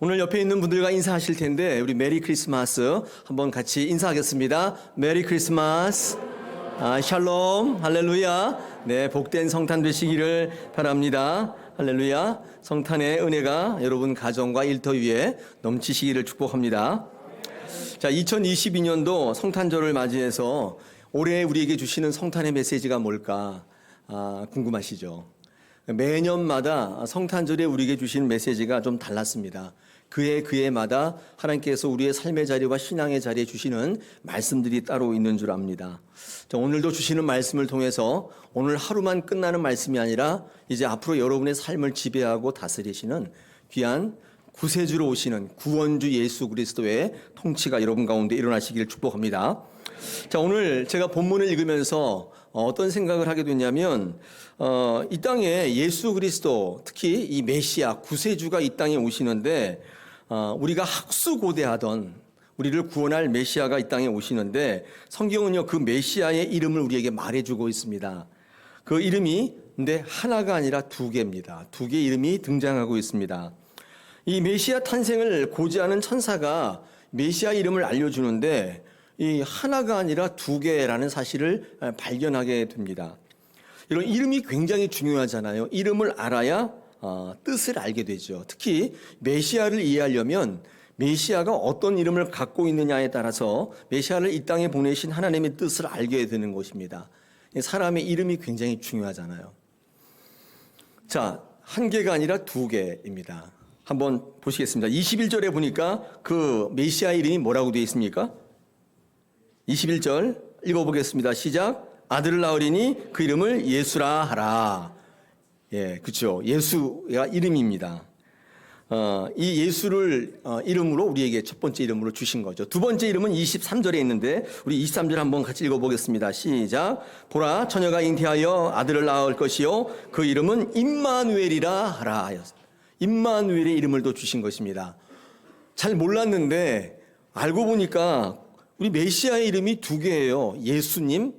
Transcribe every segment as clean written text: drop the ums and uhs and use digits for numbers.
오늘 옆에 있는 분들과 인사하실 텐데 우리 메리 크리스마스 한번 같이 인사하겠습니다. 메리 크리스마스. 샬롬. 할렐루야. 네, 복된 성탄 되시기를 바랍니다. 할렐루야. 성탄의 은혜가 여러분 가정과 일터 위에 넘치시기를 축복합니다. 자, 2022년도 성탄절을 맞이해서 올해 우리에게 주시는 성탄의 메시지가 뭘까 궁금하시죠? 매년마다 성탄절에 우리에게 주시는 메시지가 좀 달랐습니다. 그해마다 하나님께서 우리의 삶의 자리와 신앙의 자리에 주시는 말씀들이 따로 있는 줄 압니다. 자, 오늘도 주시는 말씀을 통해서 오늘 하루만 끝나는 말씀이 아니라 이제 앞으로 여러분의 삶을 지배하고 다스리시는 귀한 구세주로 오시는 구원주 예수 그리스도의 통치가 여러분 가운데 일어나시기를 축복합니다. 자, 오늘 제가 본문을 읽으면서 어떤 생각을 하게 됐냐면 이 땅에 예수 그리스도, 특히 이 메시아 구세주가 이 땅에 오시는데 우리가 학수고대하던 우리를 구원할 메시아가 이 땅에 오시는데 성경은요 그 메시아의 이름을 우리에게 말해주고 있습니다. 그 이름이 근데 하나가 아니라 두 개입니다. 두 개의 이름이 등장하고 있습니다. 이 메시아 탄생을 고지하는 천사가 메시아 이름을 알려주는데 이 하나가 아니라 두 개라는 사실을 발견하게 됩니다. 이런 이름이 굉장히 중요하잖아요. 이름을 알아야 뜻을 알게 되죠. 특히 메시아를 이해하려면 메시아가 어떤 이름을 갖고 있느냐에 따라서 메시아를 이 땅에 보내신 하나님의 뜻을 알게 되는 것입니다. 사람의 이름이 굉장히 중요하잖아요. 자, 한 개가 아니라 두 개입니다. 한번 보시겠습니다. 21절에 보니까 그 메시아 이름이 뭐라고 되어 있습니까? 21절 읽어보겠습니다. 시작. 아들을 낳으리니 그 이름을 예수라 하라. 예, 그렇죠. 예수가 이름입니다. 이 예수를 이름으로 우리에게 첫 번째 이름으로 주신 거죠. 두 번째 이름은 23절에 있는데 우리 23절 한번 같이 읽어보겠습니다. 시작. 보라, 처녀가 잉태하여 아들을 낳을 것이요 그 이름은 임마누엘이라 하라 하였습니다. 임마누엘의 이름을 또 주신 것입니다. 잘 몰랐는데 알고 보니까 우리 메시아의 이름이 두 개예요. 예수님,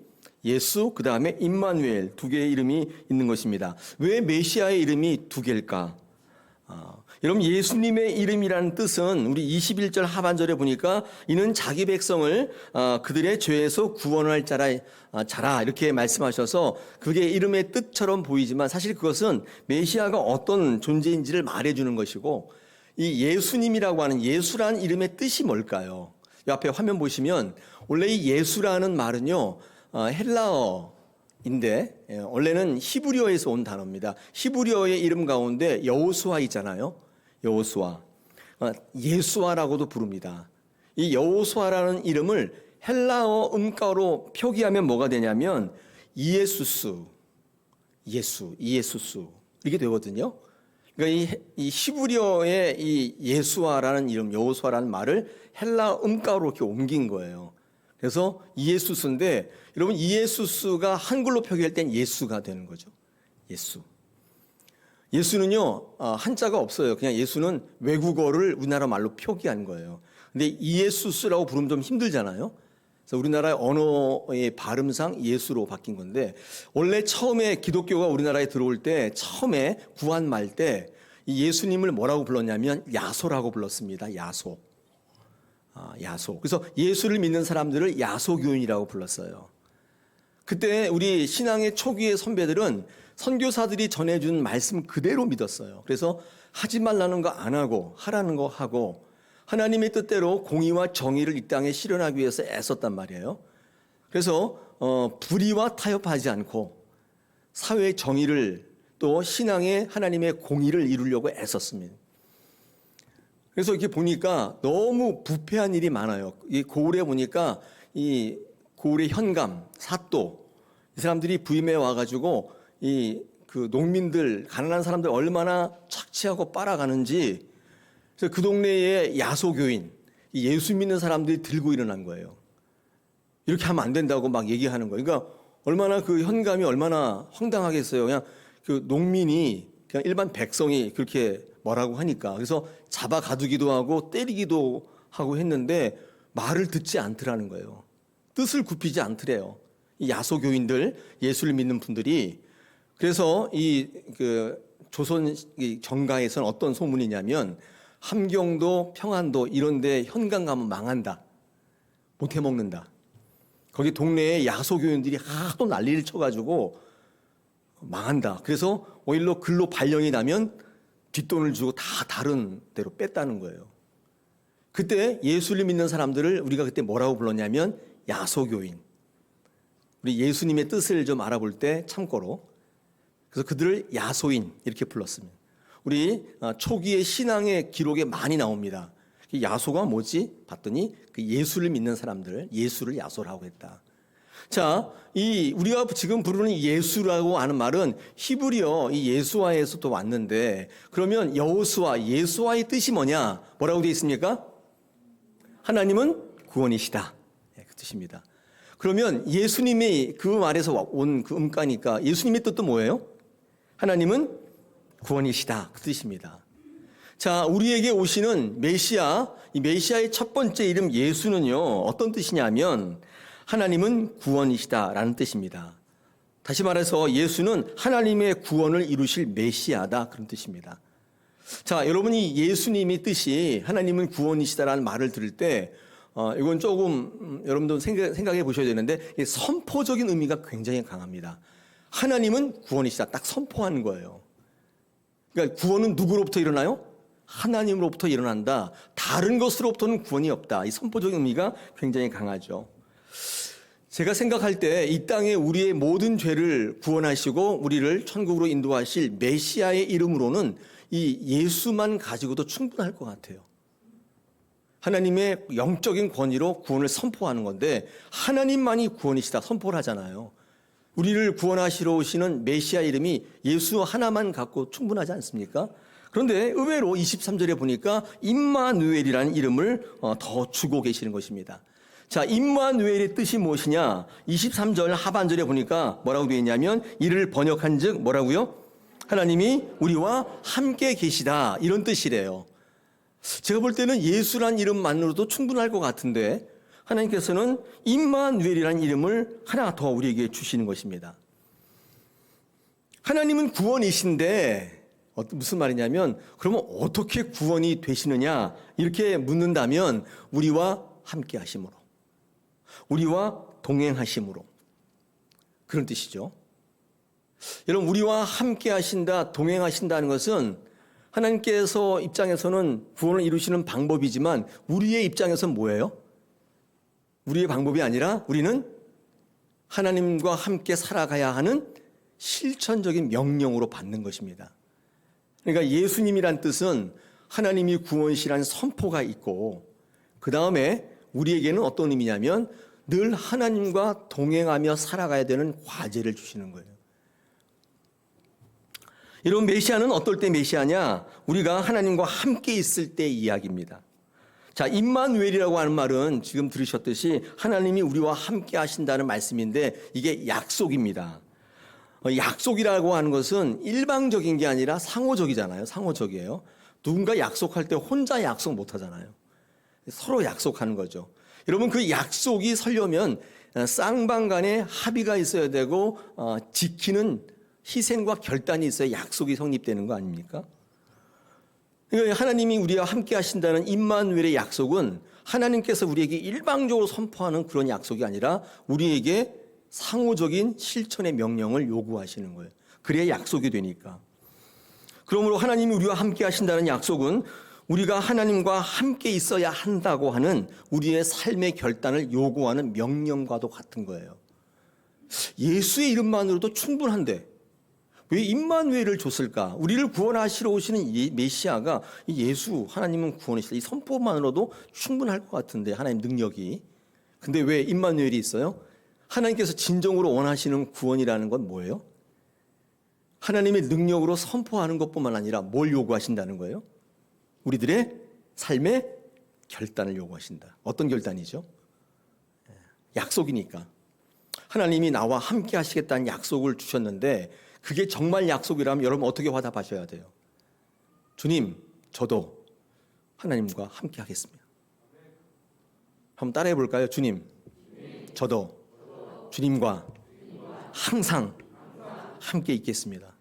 예수, 그 다음에 임마누엘 두 개의 이름이 있는 것입니다. 왜 메시아의 이름이 두 개일까? 여러분 예수님의 이름이라는 뜻은 우리 21절 하반절에 보니까 이는 자기 백성을 그들의 죄에서 구원할 자라 이렇게 말씀하셔서 그게 이름의 뜻처럼 보이지만 사실 그것은 메시아가 어떤 존재인지를 말해주는 것이고 이 예수님이라고 하는 예수라는 이름의 뜻이 뭘까요? 이 앞에 화면 보시면 원래 이 예수라는 말은요 헬라어인데 원래는 히브리어에서 온 단어입니다. 히브리어의 이름 가운데 여호수아 있잖아요. 여호수아, 예수아라고도 부릅니다. 이 여호수아라는 이름을 헬라어 음가로 표기하면 뭐가 되냐면 이에수스, 이에수스 이렇게 되거든요. 그러니까 이 히브리어의 이 예수아라는 이름, 여호수아라는 말을 헬라 음가로 이렇게 옮긴 거예요. 그래서 이에수스인데 여러분 이에수스가 한글로 표기할 땐 예수가 되는 거죠. 예수. 예수는요 한자가 없어요. 그냥 예수는 외국어를 우리나라 말로 표기한 거예요. 근데 이에수스라고 부르면 좀 힘들잖아요. 그래서 우리나라의 언어의 발음상 예수로 바뀐 건데 원래 처음에 기독교가 우리나라에 들어올 때 처음에 구한말 때 이 예수님을 뭐라고 불렀냐면 야소라고 불렀습니다. 야소. 야소. 그래서 예수를 믿는 사람들을 야소교인이라고 불렀어요. 그때 우리 신앙의 초기의 선배들은 선교사들이 전해준 말씀 그대로 믿었어요. 그래서 하지 말라는 거 안 하고 하라는 거 하고 하나님의 뜻대로 공의와 정의를 이 땅에 실현하기 위해서 애썼단 말이에요. 그래서 불의와 타협하지 않고 사회의 정의를 또 신앙의 하나님의 공의를 이루려고 애썼습니다. 그래서 이렇게 보니까 너무 부패한 일이 많아요. 이 고을에 보니까 이 고을의 현감, 사또 이 사람들이 부임해 와가지고 그 농민들, 가난한 사람들 얼마나 착취하고 빨아가는지 그래서 그 동네에 야소교인, 예수 믿는 사람들이 들고 일어난 거예요. 이렇게 하면 안 된다고 막 얘기하는 거예요. 그러니까 얼마나 그 현감이 얼마나 황당하겠어요. 그냥 그 농민이 그냥 일반 백성이 그렇게 뭐라고 하니까 그래서 잡아 가두기도 하고 때리기도 하고 했는데 말을 듣지 않더라는 거예요. 뜻을 굽히지 않더래요. 이 야소교인들, 예수를 믿는 분들이. 그래서 그 조선 정가에서는 어떤 소문이냐면 함경도 평안도 이런데 현관 가면 망한다. 못 해먹는다. 거기 동네에 야소교인들이 하도 난리를 쳐가지고 망한다. 그래서 오히려 글로 발령이 나면 뒷돈을 주고 다 다른 데로 뺐다는 거예요. 그때 예수를 믿는 사람들을 우리가 그때 뭐라고 불렀냐면 야소교인. 우리 예수님의 뜻을 좀 알아볼 때 참고로. 그래서 그들을 야소인 이렇게 불렀습니다. 우리 초기의 신앙의 기록에 많이 나옵니다. 야소가 뭐지? 봤더니 그 예수를 믿는 사람들, 예수를 야소라고 했다. 자, 우리가 지금 부르는 예수라고 하는 말은 히브리어 이 예수와에서 또 왔는데, 그러면 여호수아, 예수와의 뜻이 뭐냐? 뭐라고 되어 있습니까? 하나님은 구원이시다. 네, 그 뜻입니다. 그러면 예수님이 그 말에서 온 그 음가니까 예수님의 뜻도 뭐예요? 하나님은 구원이시다. 그 뜻입니다. 자, 우리에게 오시는 메시아, 이 메시아의 첫 번째 이름 예수는요, 어떤 뜻이냐면 하나님은 구원이시다라는 뜻입니다. 다시 말해서 예수는 하나님의 구원을 이루실 메시아다, 그런 뜻입니다. 자, 여러분이 예수님의 뜻이 하나님은 구원이시다라는 말을 들을 때 이건 조금 여러분도 생각해 보셔야 되는데 선포적인 의미가 굉장히 강합니다. 하나님은 구원이시다, 딱 선포하는 거예요. 그러니까 구원은 누구로부터 일어나요? 하나님으로부터 일어난다. 다른 것으로부터는 구원이 없다. 이 선포적인 의미가 굉장히 강하죠. 제가 생각할 때 이 땅에 우리의 모든 죄를 구원하시고 우리를 천국으로 인도하실 메시아의 이름으로는 이 예수만 가지고도 충분할 것 같아요. 하나님의 영적인 권위로 구원을 선포하는 건데 하나님만이 구원이시다 선포를 하잖아요. 우리를 구원하시러 오시는 메시아 이름이 예수 하나만 갖고 충분하지 않습니까? 그런데 의외로 23절에 보니까 임마누엘이라는 이름을 더 주고 계시는 것입니다. 자, 임마누엘의 뜻이 무엇이냐? 23절 하반절에 보니까 뭐라고 되어 있냐면 이를 번역한 즉 뭐라고요? 하나님이 우리와 함께 계시다, 이런 뜻이래요. 제가 볼 때는 예수란 이름만으로도 충분할 것 같은데 하나님께서는 임마누엘이라는 이름을 하나 더 우리에게 주시는 것입니다. 하나님은 구원이신데 무슨 말이냐면 그러면 어떻게 구원이 되시느냐 이렇게 묻는다면 우리와 함께 하심으로, 우리와 동행하심으로, 그런 뜻이죠. 여러분, 우리와 함께 하신다, 동행하신다는 것은 하나님께서 입장에서는 구원을 이루시는 방법이지만 우리의 입장에서는 뭐예요? 우리의 방법이 아니라 우리는 하나님과 함께 살아가야 하는 실천적인 명령으로 받는 것입니다. 그러니까 예수님이란 뜻은 하나님이 구원이시라는 선포가 있고 그 다음에 우리에게는 어떤 의미냐면 늘 하나님과 동행하며 살아가야 되는 과제를 주시는 거예요. 여러분, 메시아는 어떨 때 메시아냐? 우리가 하나님과 함께 있을 때 이야기입니다. 자, 임마누엘이라고 하는 말은 지금 들으셨듯이 하나님이 우리와 함께 하신다는 말씀인데 이게 약속입니다. 약속이라고 하는 것은 일방적인 게 아니라 상호적이잖아요. 상호적이에요. 누군가 약속할 때 혼자 약속 못 하잖아요. 서로 약속하는 거죠. 여러분, 그 약속이 서려면 쌍방 간에 합의가 있어야 되고 지키는 희생과 결단이 있어야 약속이 성립되는 거 아닙니까? 그러니까 하나님이 우리와 함께 하신다는 임마누엘의 약속은 하나님께서 우리에게 일방적으로 선포하는 그런 약속이 아니라 우리에게 상호적인 실천의 명령을 요구하시는 거예요. 그래야 약속이 되니까. 그러므로 하나님이 우리와 함께 하신다는 약속은 우리가 하나님과 함께 있어야 한다고 하는 우리의 삶의 결단을 요구하는 명령과도 같은 거예요. 예수의 이름만으로도 충분한데 왜 임마누엘을 줬을까? 우리를 구원하시러 오시는 이 메시아가 이 예수, 하나님은 구원이시다, 이 선포만으로도 충분할 것 같은데 하나님 능력이. 근데 왜 임마누엘이 있어요? 하나님께서 진정으로 원하시는 구원이라는 건 뭐예요? 하나님의 능력으로 선포하는 것뿐만 아니라 뭘 요구하신다는 거예요? 우리들의 삶의 결단을 요구하신다. 어떤 결단이죠? 약속이니까. 하나님이 나와 함께 하시겠다는 약속을 주셨는데 그게 정말 약속이라면 여러분 어떻게 화답하셔야 돼요? 주님, 저도 하나님과 함께 하겠습니다. 한번 따라해 볼까요? 주님, 저도 주님과 항상 함께 있겠습니다.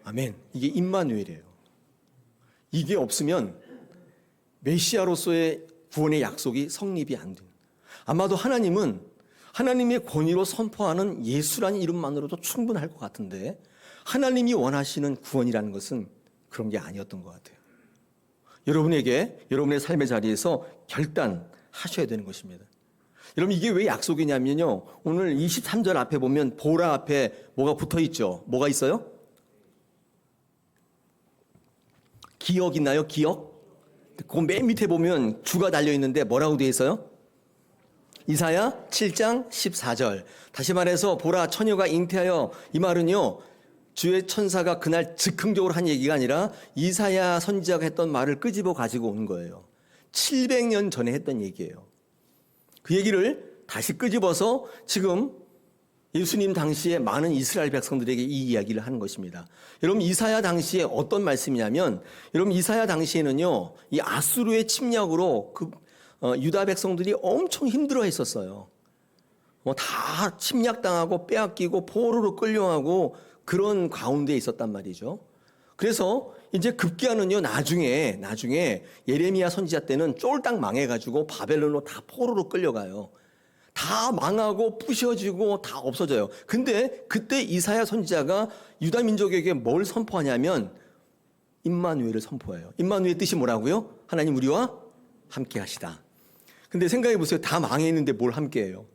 아멘. 이게 임마누엘이에요. 이게 없으면 메시아로서의 구원의 약속이 성립이 안 돼요. 아마도 하나님은 하나님의 권위로 선포하는 예수라는 이름만으로도 충분할 것 같은데 하나님이 원하시는 구원이라는 것은 그런 게 아니었던 것 같아요. 여러분에게 여러분의 삶의 자리에서 결단하셔야 되는 것입니다. 여러분 이게 왜 약속이냐면요. 오늘 23절 앞에 보면 보라 앞에 뭐가 붙어 있죠? 뭐가 있어요? 기억 있나요? 기억? 그 맨 밑에 보면 주가 달려 있는데 뭐라고 되어 있어요? 이사야 7장 14절. 다시 말해서 보라 처녀가 잉태하여, 이 말은요 주의 천사가 그날 즉흥적으로 한 얘기가 아니라 이사야 선지자가 했던 말을 끄집어 가지고 온 거예요. 700년 전에 했던 얘기예요. 그 얘기를 다시 끄집어서 지금 예수님 당시에 많은 이스라엘 백성들에게 이 이야기를 하는 것입니다. 여러분 이사야 당시에 어떤 말씀이냐면, 여러분 이사야 당시에는요 이 아수르의 침략으로 유다 백성들이 엄청 힘들어 했었어요. 다 침략당하고 빼앗기고 포로로 끌려가고 그런 가운데 있었단 말이죠. 그래서 이제 급기야는요 나중에 예레미야 선지자 때는 쫄딱 망해가지고 바벨론으로 다 포로로 끌려가요. 다 망하고 부셔지고 다 없어져요. 근데 그때 이사야 선지자가 유다 민족에게 뭘 선포하냐면 임마누엘을 선포해요. 임마누엘 뜻이 뭐라고요? 하나님 우리와 함께 하시다. 근데 생각해 보세요. 다 망했는데 뭘 함께 해요?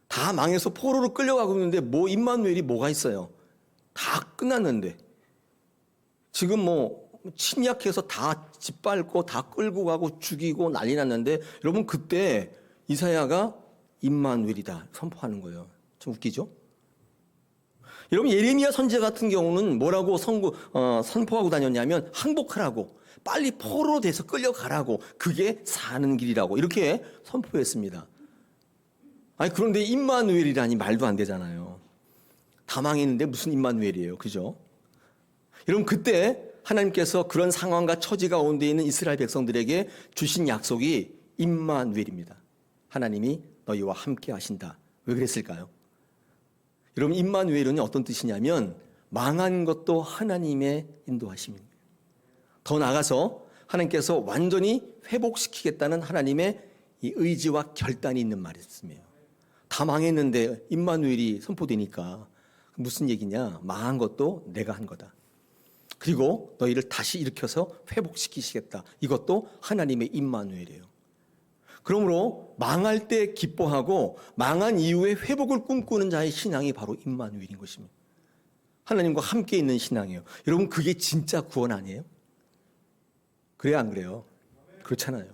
다 망해서 포로로 끌려가고 있는데 뭐 임마누엘이 뭐가 있어요? 다 끝났는데. 지금 침략해서 다 짓밟고 다 끌고 가고 죽이고 난리 났는데 여러분 그때 이사야가 임마누엘이다 선포하는 거예요. 좀 웃기죠? 여러분 예레미야 선지자 같은 경우는 뭐라고 선포하고 다녔냐면 항복하라고, 빨리 포로로 돼서 끌려가라고, 그게 사는 길이라고 이렇게 선포했습니다. 아니 그런데 임마누엘이라니 말도 안 되잖아요. 다 망했는데 무슨 임마누엘이에요, 그죠? 여러분 그때 하나님께서 그런 상황과 처지 가운데 있는 이스라엘 백성들에게 주신 약속이 임마누엘입니다. 하나님이 너희와 함께 하신다. 왜 그랬을까요? 여러분 임마누엘은 어떤 뜻이냐면 망한 것도 하나님의 인도하심입니다. 더 나아가서 하나님께서 완전히 회복시키겠다는 하나님의 이 의지와 결단이 있는 말씀이에요. 다 망했는데 임마누엘이 선포되니까 무슨 얘기냐? 망한 것도 내가 한 거다. 그리고 너희를 다시 일으켜서 회복시키시겠다. 이것도 하나님의 임마누엘이에요. 그러므로 망할 때 기뻐하고 망한 이후에 회복을 꿈꾸는 자의 신앙이 바로 임마누엘인 것입니다. 하나님과 함께 있는 신앙이에요. 여러분 그게 진짜 구원 아니에요? 그래요 안 그래요? 그렇잖아요.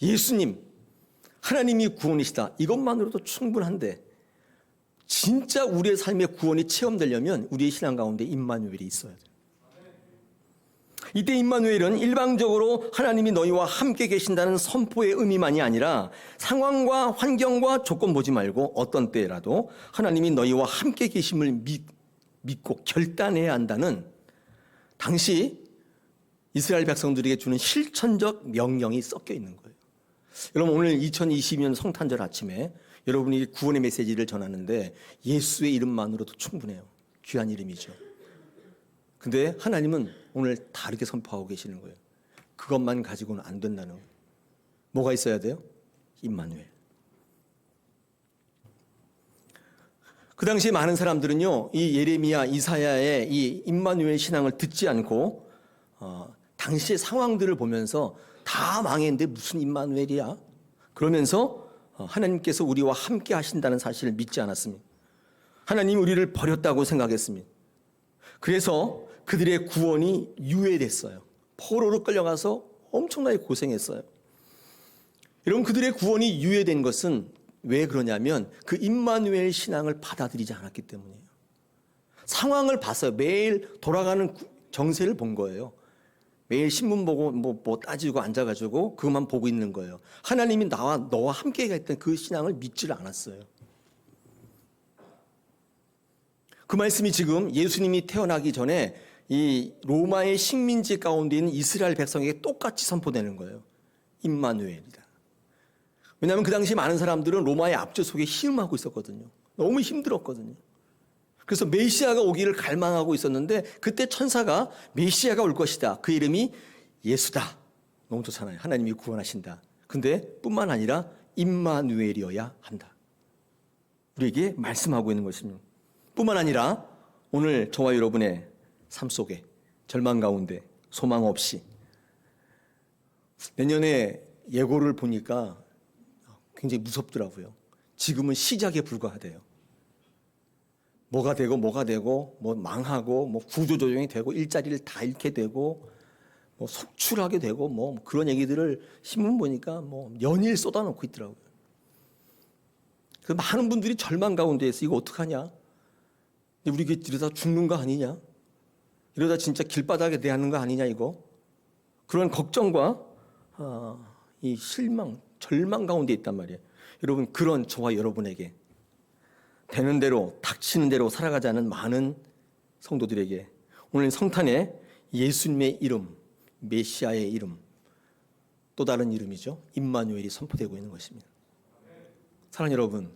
예수님 하나님이 구원이시다. 이것만으로도 충분한데 진짜 우리의 삶의 구원이 체험되려면 우리의 신앙 가운데 임마누엘이 있어야 돼요. 이때 임마누엘은 일방적으로 하나님이 너희와 함께 계신다는 선포의 의미만이 아니라 상황과 환경과 조건 보지 말고 어떤 때라도 하나님이 너희와 함께 계심을 믿고 결단해야 한다는 당시 이스라엘 백성들에게 주는 실천적 명령이 섞여 있는 거예요. 여러분 오늘 2022년 성탄절 아침에 여러분이 구원의 메시지를 전하는데 예수의 이름만으로도 충분해요. 귀한 이름이죠. 근데 하나님은 오늘 다르게 선포하고 계시는 거예요. 그것만 가지고는 안 된다는 거예요. 뭐가 있어야 돼요? 임마누엘. 그 당시 많은 사람들은요, 이 예레미야, 이사야의 이 임마누엘 신앙을 듣지 않고 당시의 상황들을 보면서 다 망했는데 무슨 임마누엘이야? 그러면서 하나님께서 우리와 함께 하신다는 사실을 믿지 않았습니다. 하나님이 우리를 버렸다고 생각했습니다. 그래서 그들의 구원이 유예됐어요. 포로로 끌려가서 엄청나게 고생했어요. 여러분 그들의 구원이 유예된 것은 왜 그러냐면 그 임마누엘 신앙을 받아들이지 않았기 때문이에요. 상황을 봤어요. 매일 돌아가는 정세를 본 거예요. 매일 신문 보고 뭐 따지고 앉아가지고 그것만 보고 있는 거예요. 하나님이 너와 함께 했던 그 신앙을 믿지를 않았어요. 그 말씀이 지금 예수님이 태어나기 전에 이 로마의 식민지 가운데 있는 이스라엘 백성에게 똑같이 선포되는 거예요. 임마누엘이다. 왜냐하면 그 당시 많은 사람들은 로마의 압제 속에 희음하고 있었거든요. 너무 힘들었거든요. 그래서 메시아가 오기를 갈망하고 있었는데 그때 천사가 메시아가 올 것이다. 그 이름이 예수다. 너무 좋잖아요. 하나님이 구원하신다. 근데 뿐만 아니라 임마누엘이어야 한다. 우리에게 말씀하고 있는 것입니다. 뿐만 아니라 오늘 저와 여러분의 삶 속에 절망 가운데 소망 없이 내년에 예고를 보니까 굉장히 무섭더라고요. 지금은 시작에 불과하대요. 뭐가 되고 뭐 망하고 뭐 구조조정이 되고 일자리를 다 잃게 되고 뭐 속출하게 되고 뭐 그런 얘기들을 신문 보니까 뭐 연일 쏟아놓고 있더라고요. 그 많은 분들이 절망 가운데에서 이거 어떡하냐? 우리 이러다 죽는 거 아니냐? 이러다 진짜 길바닥에 대하는 거 아니냐 이거? 그런 걱정과 이 실망, 절망 가운데 있단 말이에요. 여러분 그런 저와 여러분에게 되는 대로 닥치는 대로 살아가자는 많은 성도들에게 오늘 성탄에 예수님의 이름, 메시아의 이름, 또 다른 이름이죠. 임마누엘이 선포되고 있는 것입니다. 사랑하는 여러분,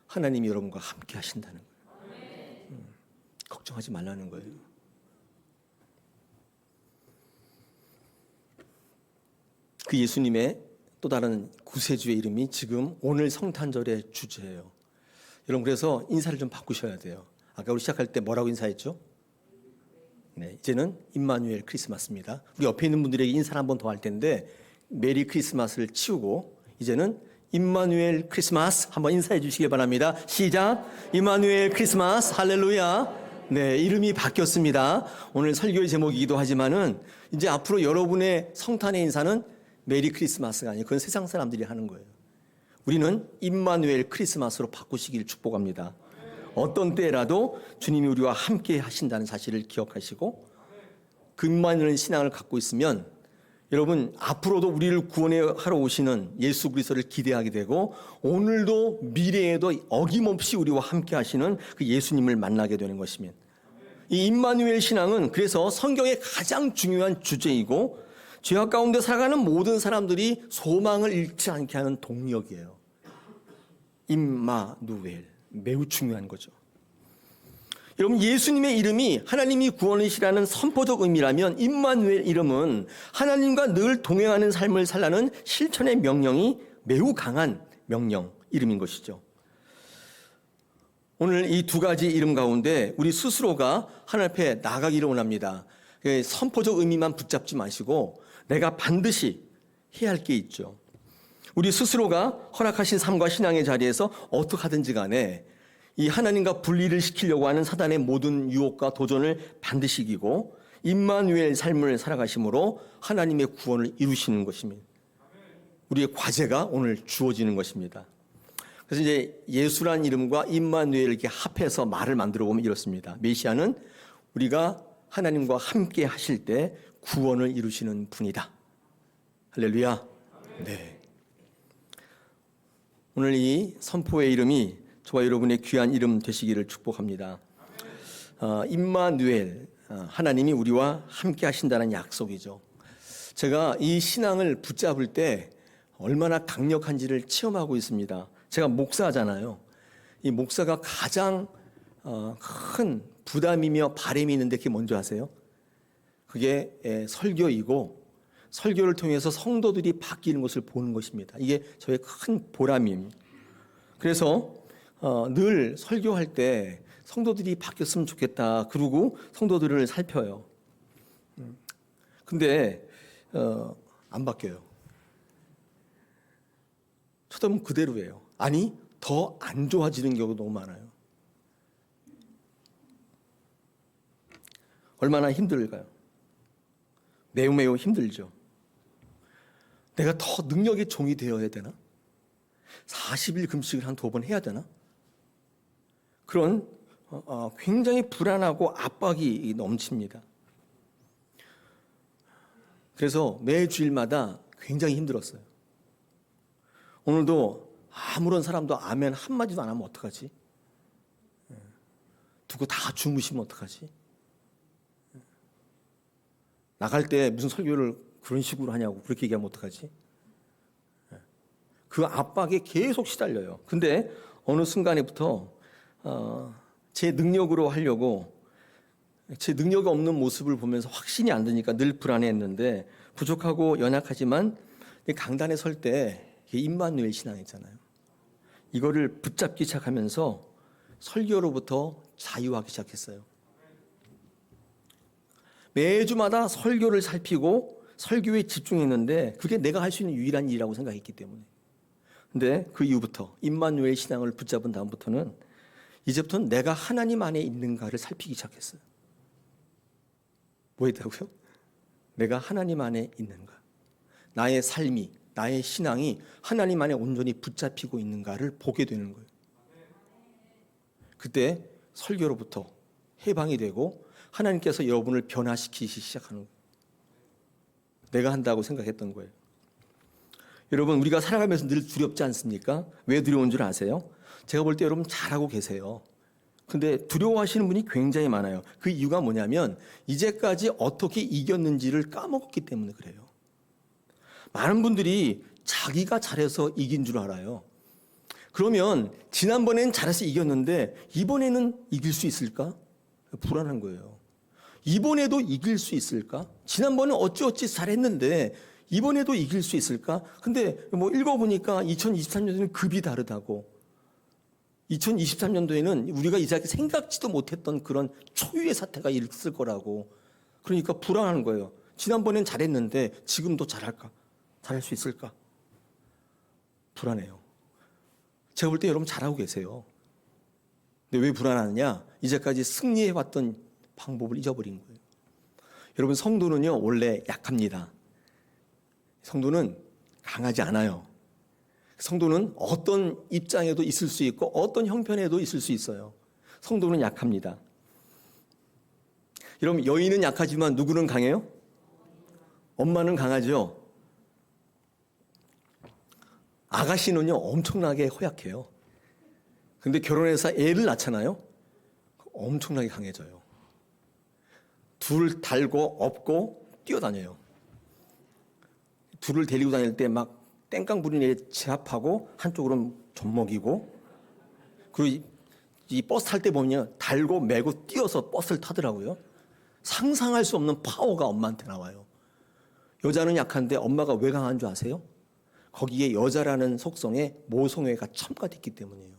하나님이 여러분과 함께 하신다는 거예요. 걱정하지 말라는 거예요. 그 예수님의 또 다른 구세주의 이름이 지금 오늘 성탄절의 주제예요. 여러분 그래서 인사를 좀 바꾸셔야 돼요. 아까 우리 시작할 때 뭐라고 인사했죠? 네, 이제는 임마누엘 크리스마스입니다. 우리 옆에 있는 분들에게 인사를 한 번 더 할 텐데 메리 크리스마스를 치우고 이제는 임마누엘 크리스마스 한번 인사해 주시기 바랍니다. 시작. 임마누엘 크리스마스. 할렐루야. 네, 이름이 바뀌었습니다. 오늘 설교의 제목이기도 하지만은 이제 앞으로 여러분의 성탄의 인사는 메리 크리스마스가 아니에요. 그건 세상 사람들이 하는 거예요. 우리는 임마누엘 크리스마스로 바꾸시길 축복합니다. 어떤 때라도 주님이 우리와 함께 하신다는 사실을 기억하시고 그 임마누엘 신앙을 갖고 있으면 여러분 앞으로도 우리를 구원하러 오시는 예수 그리스도를 기대하게 되고 오늘도 미래에도 어김없이 우리와 함께 하시는 그 예수님을 만나게 되는 것입니다. 이 임마누엘 신앙은 그래서 성경의 가장 중요한 주제이고 죄악 가운데 살아가는 모든 사람들이 소망을 잃지 않게 하는 동력이에요. 임마누엘, 매우 중요한 거죠. 여러분 예수님의 이름이 하나님이 구원이시라는 선포적 의미라면 임마누엘 이름은 하나님과 늘 동행하는 삶을 살라는 실천의 명령이 매우 강한 명령, 이름인 것이죠. 오늘 이 두 가지 이름 가운데 우리 스스로가 하나님 앞에 나가기를 원합니다. 선포적 의미만 붙잡지 마시고 내가 반드시 해야 할 게 있죠. 우리 스스로가 허락하신 삶과 신앙의 자리에서 어떻게 하든지 간에 이 하나님과 분리를 시키려고 하는 사단의 모든 유혹과 도전을 반드시 이기고 임마누엘 삶을 살아가심으로 하나님의 구원을 이루시는 것입니다. 우리의 과제가 오늘 주어지는 것입니다. 그래서 이제 예수란 이름과 임마누엘을 이렇게 합해서 말을 만들어 보면 이렇습니다. 메시아는 우리가 하나님과 함께 하실 때 구원을 이루시는 분이다. 할렐루야. 네. 오늘 이 선포의 이름이 저와 여러분의 귀한 이름 되시기를 축복합니다. 임마누엘, 하나님이 우리와 함께 하신다는 약속이죠. 제가 이 신앙을 붙잡을 때 얼마나 강력한지를 체험하고 있습니다. 제가 목사잖아요. 이 목사가 가장 큰 부담이며 바람이 있는데 그게 뭔지 아세요? 그게 설교이고 설교를 통해서 성도들이 바뀌는 것을 보는 것입니다. 이게 저의 큰 보람입니다. 그래서 늘 설교할 때 성도들이 바뀌었으면 좋겠다. 그러고 성도들을 살펴요. 근데 안 바뀌어요. 쳐다보면 그대로예요. 아니 더 안 좋아지는 경우도 너무 많아요. 얼마나 힘들까요? 매우 힘들죠. 내가 더 능력의 종이 되어야 되나? 40일 금식을 한 2번 해야 되나? 그런 굉장히 불안하고 압박이 넘칩니다. 그래서 매 주일마다 굉장히 힘들었어요. 오늘도 아무런 사람도 아멘 한마디도 안 하면 어떡하지? 두고 다 주무시면 어떡하지? 나갈 때 무슨 설교를 그런 식으로 하냐고 그렇게 얘기하면 어떡하지? 그 압박에 계속 시달려요. 근데 어느 순간에부터 제 능력으로 하려고 제 능력이 없는 모습을 보면서 확신이 안 드니까 늘 불안해했는데 부족하고 연약하지만 강단에 설 때 임마누엘 신앙 있잖아요. 이거를 붙잡기 시작하면서 설교로부터 자유하기 시작했어요. 매주마다 설교를 살피고 설교에 집중했는데 그게 내가 할 수 있는 유일한 일이라고 생각했기 때문에. 근데 그 이후부터 임마누엘 신앙을 붙잡은 다음부터는 이제부터는 내가 하나님 안에 있는가를 살피기 시작했어요. 뭐 했다고요? 내가 하나님 안에 있는가. 나의 삶이, 나의 신앙이 하나님 안에 온전히 붙잡히고 있는가를 보게 되는 거예요. 그때 설교로부터 해방이 되고 하나님께서 여러분을 변화시키기 시작하는 거예요. 내가 한다고 생각했던 거예요. 여러분, 우리가 살아가면서 늘 두렵지 않습니까? 왜 두려운 줄 아세요? 제가 볼 때 여러분 잘하고 계세요. 근데 두려워하시는 분이 굉장히 많아요. 그 이유가 뭐냐면 이제까지 어떻게 이겼는지를 까먹었기 때문에 그래요. 많은 분들이 자기가 잘해서 이긴 줄 알아요. 그러면 지난번엔 잘해서 이겼는데 이번에는 이길 수 있을까? 불안한 거예요. 이번에도 이길 수 있을까? 지난번에 어찌어찌 잘했는데 이번에도 이길 수 있을까? 근데 뭐 읽어보니까 2023년도에는 급이 다르다고. 2023년도에는 우리가 이제까지 생각지도 못했던 그런 초유의 사태가 있을 거라고. 그러니까 불안한 거예요. 지난번엔 잘했는데 지금도 잘할까? 잘할 수 있을까? 불안해요. 제가 볼 때 여러분 잘하고 계세요. 근데 왜 불안하느냐? 이제까지 승리해왔던 방법을 잊어버린 거예요. 여러분, 성도는요 원래 약합니다. 성도는 강하지 않아요. 성도는 어떤 입장에도 있을 수 있고 어떤 형편에도 있을 수 있어요. 성도는 약합니다. 여러분, 여인은 약하지만 누구는 강해요? 엄마는 강하죠. 아가씨는요 엄청나게 허약해요. 근데 결혼해서 애를 낳잖아요. 엄청나게 강해져요. 둘 달고 업고 뛰어다녀요. 둘을 데리고 다닐 때 막 땡깡 부리는 애 제압하고 한쪽으로는 젖먹이고, 그리고 이 버스 탈 때 보면 달고 메고 뛰어서 버스를 타더라고요. 상상할 수 없는 파워가 엄마한테 나와요. 여자는 약한데 엄마가 왜 강한 줄 아세요? 거기에 여자라는 속성에 모성애가 첨가되어 있기 때문이에요.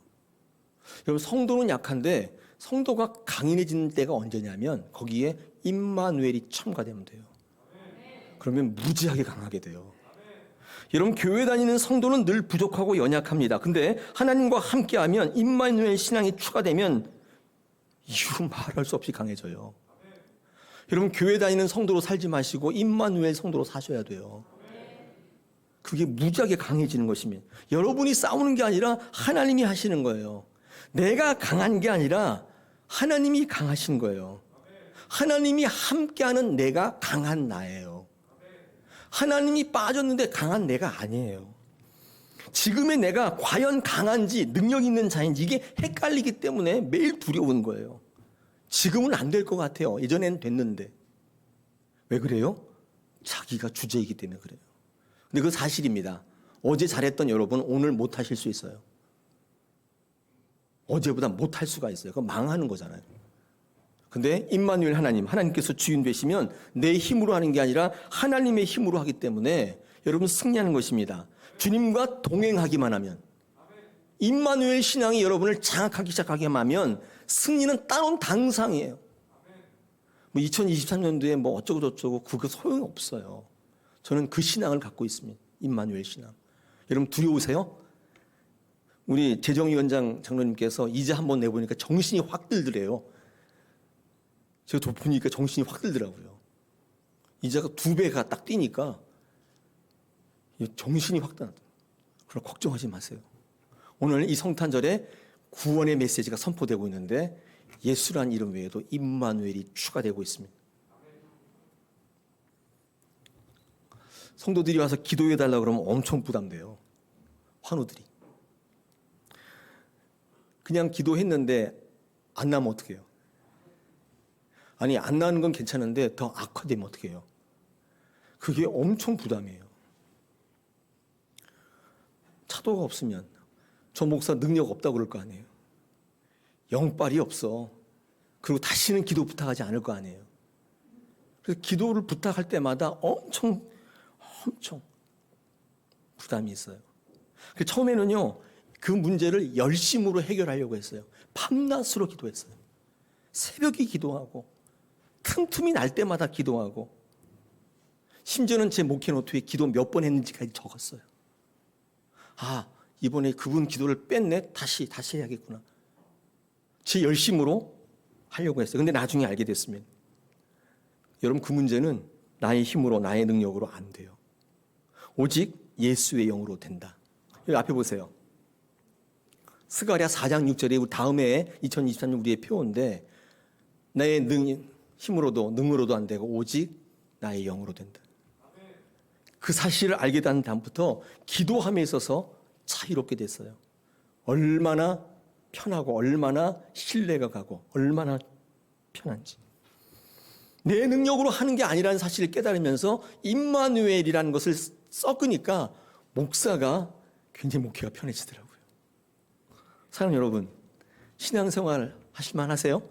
여러분, 성도는 약한데 성도가 강인해지는 때가 언제냐면 거기에 임마누엘이 첨가되면 돼요. 그러면 무지하게 강하게 돼요. 여러분, 교회 다니는 성도는 늘 부족하고 연약합니다. 근데 하나님과 함께하면 임마누엘 신앙이 추가되면 이유 말할 수 없이 강해져요. 여러분, 교회 다니는 성도로 살지 마시고 임마누엘 성도로 사셔야 돼요. 그게 무지하게 강해지는 것입니다. 여러분이 싸우는 게 아니라 하나님이 하시는 거예요. 내가 강한 게 아니라 하나님이 강하신 거예요. 하나님이 함께하는 내가 강한 나예요. 하나님이 빠졌는데 강한 내가 아니에요. 지금의 내가 과연 강한지 능력 있는 자인지 이게 헷갈리기 때문에 매일 두려운 거예요. 지금은 안 될 것 같아요. 예전에는 됐는데. 왜 그래요? 자기가 주제이기 때문에 그래요. 근데 그건 사실입니다. 어제 잘했던 여러분 오늘 못하실 수 있어요. 어제보다 못할 수가 있어요. 그건 망하는 거잖아요. 근데 임마누엘 하나님께서 주인 되시면 내 힘으로 하는 게 아니라 하나님의 힘으로 하기 때문에 여러분 승리하는 것입니다. 주님과 동행하기만 하면, 임마누엘 신앙이 여러분을 장악하기 시작하기만 하면 승리는 따놓은 당상이에요. 뭐 2023년도에 뭐 어쩌고 저쩌고 그거 소용이 없어요. 저는 그 신앙을 갖고 있습니다. 임마누엘 신앙. 여러분 두려우세요? 우리 재정위원장 장로님께서 이제 한번 내보니까 정신이 확 들더래요. 제가 보니까 정신이 확 들더라고요. 이자가 2배가 딱 뛰니까 정신이 확 들었다. 그럼 걱정하지 마세요. 오늘 이 성탄절에 구원의 메시지가 선포되고 있는데 예수란 이름 외에도 임마누엘이 추가되고 있습니다. 성도들이 와서 기도해달라고 그러면 엄청 부담돼요. 환우들이. 그냥 기도했는데 안 나면 어떡해요? 아니, 안 나는 건 괜찮은데 더 악화되면 어떡해요? 그게 엄청 부담이에요. 차도가 없으면 저 목사 능력 없다고 그럴 거 아니에요. 영빨이 없어. 그리고 다시는 기도 부탁하지 않을 거 아니에요. 그래서 기도를 부탁할 때마다 엄청 부담이 있어요. 그래서 처음에는요, 그 문제를 열심으로 해결하려고 했어요. 밤낮으로 기도했어요. 새벽에 기도하고, 틈틈이 날 때마다 기도하고, 심지어는 제 목회 노트에 기도 몇 번 했는지까지 적었어요. 아, 이번에 그분 기도를 뺐네? 다시 해야겠구나. 제 열심으로 하려고 했어요. 근데 나중에 알게 됐습니다. 여러분, 그 문제는 나의 힘으로, 나의 능력으로 안 돼요. 오직 예수의 영으로 된다. 여기 앞에 보세요. 스가랴 4장 6절에 다음에 2023년 우리의 표어인데, 나의 힘으로도 능으로도 안 되고 오직 나의 영으로 된다. 그 사실을 알게 된 다음부터 기도함에 있어서 자유롭게 됐어요. 얼마나 편하고 얼마나 신뢰가 가고 얼마나 편한지. 내 능력으로 하는 게 아니라는 사실을 깨달으면서 임마누엘이라는 것을 섞으니까 목사가 굉장히 목회가 편해지더라고요. 사랑하는 여러분, 신앙생활 하실 만하세요?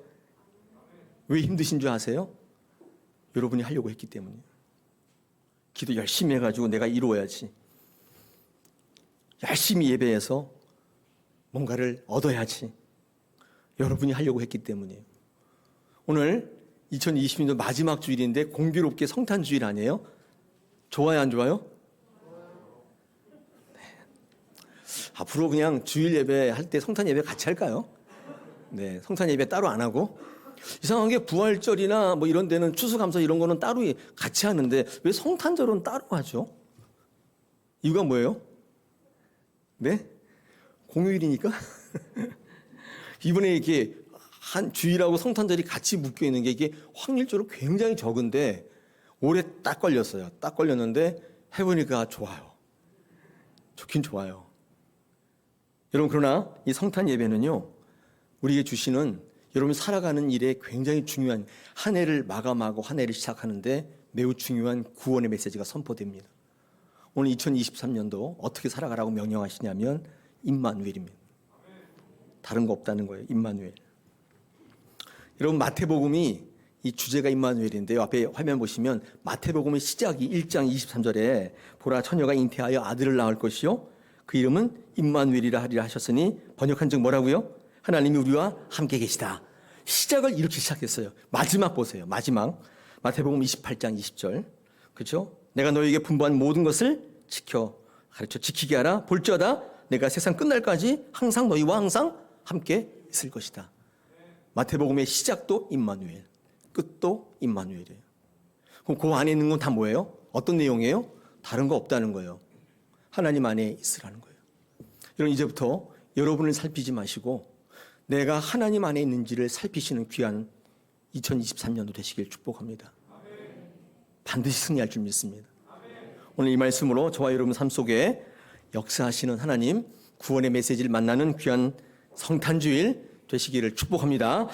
왜 힘드신 줄 아세요? 여러분이 하려고 했기 때문이에요. 기도 열심히 해가지고 내가 이루어야지. 열심히 예배해서 뭔가를 얻어야지. 여러분이 하려고 했기 때문이에요. 오늘 2020년도 마지막 주일인데 공교롭게 성탄주일 아니에요? 좋아요, 안 좋아요? 네. 앞으로 그냥 주일 예배 할 때 성탄 예배 같이 할까요? 네, 성탄 예배 따로 안 하고. 이상한 게 부활절이나 뭐 이런 데는 추수감사 이런 거는 따로 같이 하는데 왜 성탄절은 따로 하죠? 이유가 뭐예요? 네? 공휴일이니까? 이번에 이게 한 주일하고 성탄절이 같이 묶여 있는 게 이게 확률적으로 굉장히 적은데 올해 딱 걸렸어요. 딱 걸렸는데 해보니까 좋아요. 좋긴 좋아요. 여러분, 그러나 이 성탄 예배는요, 우리에게 주시는 여러분 살아가는 일에 굉장히 중요한, 한 해를 마감하고 한 해를 시작하는데 매우 중요한 구원의 메시지가 선포됩니다. 오늘 2023년도 어떻게 살아가라고 명령하시냐면 임마누엘입니다. 다른 거 없다는 거예요. 임마누엘. 여러분, 마태복음이 이 주제가 임마누엘인데요. 앞에 화면 보시면 마태복음의 시작이 1장 23절에 보라, 처녀가 잉태하여 아들을 낳을 것이요 그 이름은 임마누엘이라 하리라 하셨으니, 번역한 즉 뭐라고요? 하나님이 우리와 함께 계시다. 시작을 이렇게 시작했어요. 마지막 보세요. 마지막. 마태복음 28장 20절. 그렇죠? 내가 너에게 분부한 모든 것을 가르쳐 지키게 하라. 볼지어다 내가 세상 끝날까지 항상 너희와 항상 함께 있을 것이다. 마태복음의 시작도 임마누엘, 끝도 임마누엘이에요. 그럼 그 안에 있는 건 다 뭐예요? 어떤 내용이에요? 다른 거 없다는 거예요. 하나님 안에 있으라는 거예요. 여러분, 이제부터 여러분을 살피지 마시고 내가 하나님 안에 있는지를 살피시는 귀한 2023년도 되시길 축복합니다. 반드시 승리할 줄 믿습니다. 오늘 이 말씀으로 저와 여러분 삶 속에 역사하시는 하나님, 구원의 메시지를 만나는 귀한 성탄주일 되시기를 축복합니다.